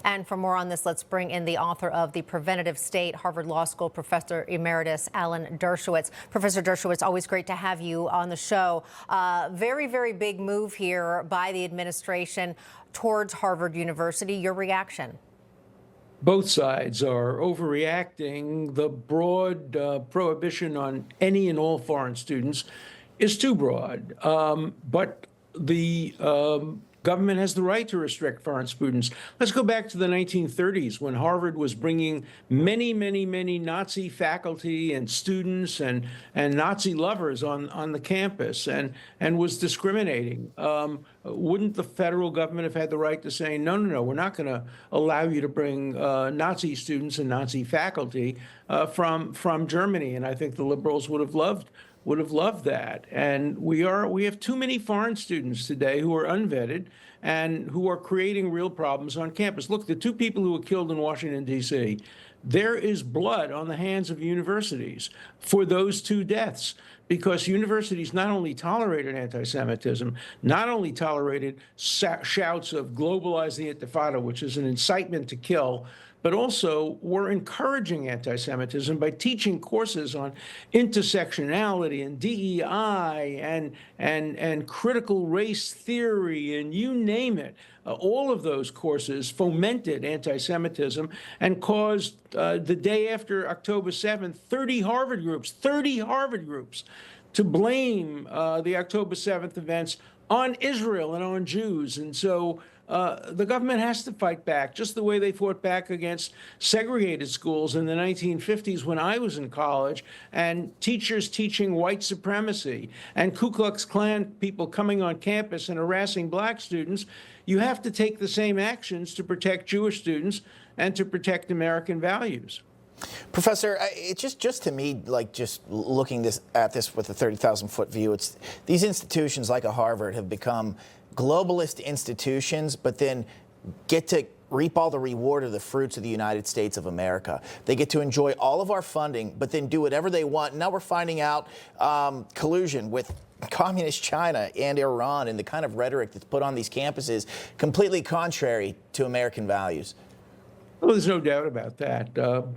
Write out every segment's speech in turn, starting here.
And for more on this, let's bring in the author of The Preventative State, Harvard Law School Professor Emeritus Alan Dershowitz. Professor Dershowitz, always great to have you on the show. Very, very big move here by the administration towards Harvard University. Your reaction? Both sides are overreacting. The broad prohibition on any and all foreign students is too broad. But the government has the right to restrict foreign students. Let's go back to the 1930s when Harvard was bringing many, many, many Nazi faculty and students and Nazi lovers on the campus and was discriminating. Wouldn't the federal government have had the right to say, no, no, no, we're not going to allow you to bring Nazi students and Nazi faculty from Germany? And I think the liberals would have loved that. And we have too many foreign students today who are unvetted and who are creating real problems on campus. Look, the two people who were killed in Washington, D.C., there is blood on the hands of universities for those two deaths, because universities not only tolerated anti-Semitism, not only tolerated shouts of globalize the Intifada, which is an incitement to kill, but also were encouraging anti-Semitism by teaching courses on intersectionality and DEI and critical race theory and you name it. All of those courses fomented anti-Semitism and caused, the day after October 7th, 30 Harvard groups to blame the October 7th events on Israel and on Jews. And so the government has to fight back, just the way they fought back against segregated schools in the 1950s when I was in college, and teachers teaching white supremacy, and Ku Klux Klan people coming on campus and harassing black students. You have to take the same actions to protect Jewish students and to protect American values. Professor, it's just to me, like just looking at this with a 30,000-foot view, it's these institutions like a Harvard have become globalist institutions, but then get to reap all the reward of the fruits of the United States of America. They get to enjoy all of our funding, but then do whatever they want. Now we're finding out collusion with communist China and Iran, and the kind of rhetoric that's put on these campuses, completely contrary to American values. Well, there's no doubt about that.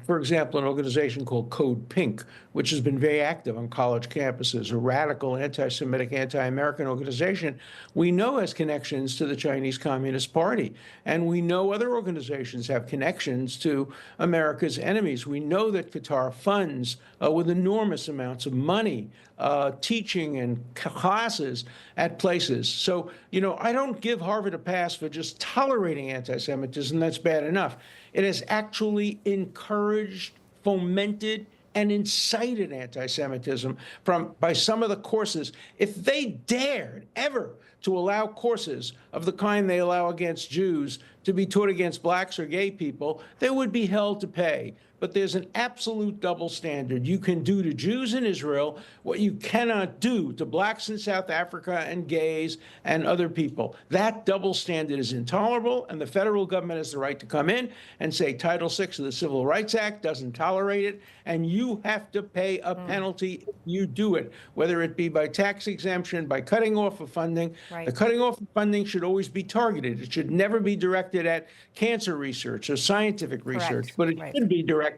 For example, an organization called Code Pink, which has been very active on college campuses, a radical, anti-Semitic, anti-American organization, we know has connections to the Chinese Communist Party. And we know other organizations have connections to America's enemies. We know that Qatar funds with enormous amounts of money teaching and classes at places. So, you know, I don't give Harvard a pass for just tolerating anti-Semitism. That's bad enough. It has actually encouraged, fomented, and incited anti-Semitism by some of the courses. If they dared ever to allow courses of the kind they allow against Jews to be taught against blacks or gay people, they would be held to pay. But there's an absolute double standard. You can do to Jews in Israel what you cannot do to blacks in South Africa and gays and other people. That double standard is intolerable, and the federal government has the right to come in and say Title VI of the Civil Rights Act doesn't tolerate it, and you have to pay a penalty if you do it, whether it be by tax exemption, by cutting off of funding. Right. The cutting off of funding should always be targeted. It should never be directed at cancer research or scientific research, but it should be directed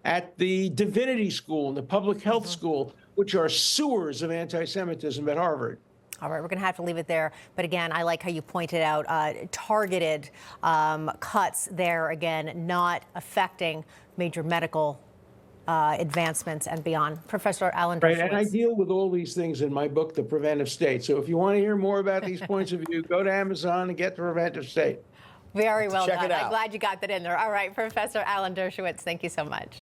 at the divinity school and the public health school, which are sewers of anti-Semitism at Harvard. All right, we're going to have to leave it there. But again, I like how you pointed out targeted cuts there, again, not affecting major medical advancements and beyond. Professor Alan Dershowitz. Right, and I deal with all these things in my book, The Preventive State. So if you want to hear more about these points of view, go to Amazon and get The Preventive State. Very well done. Check it out. I'm glad you got that in there. All right, Professor Alan Dershowitz, thank you so much.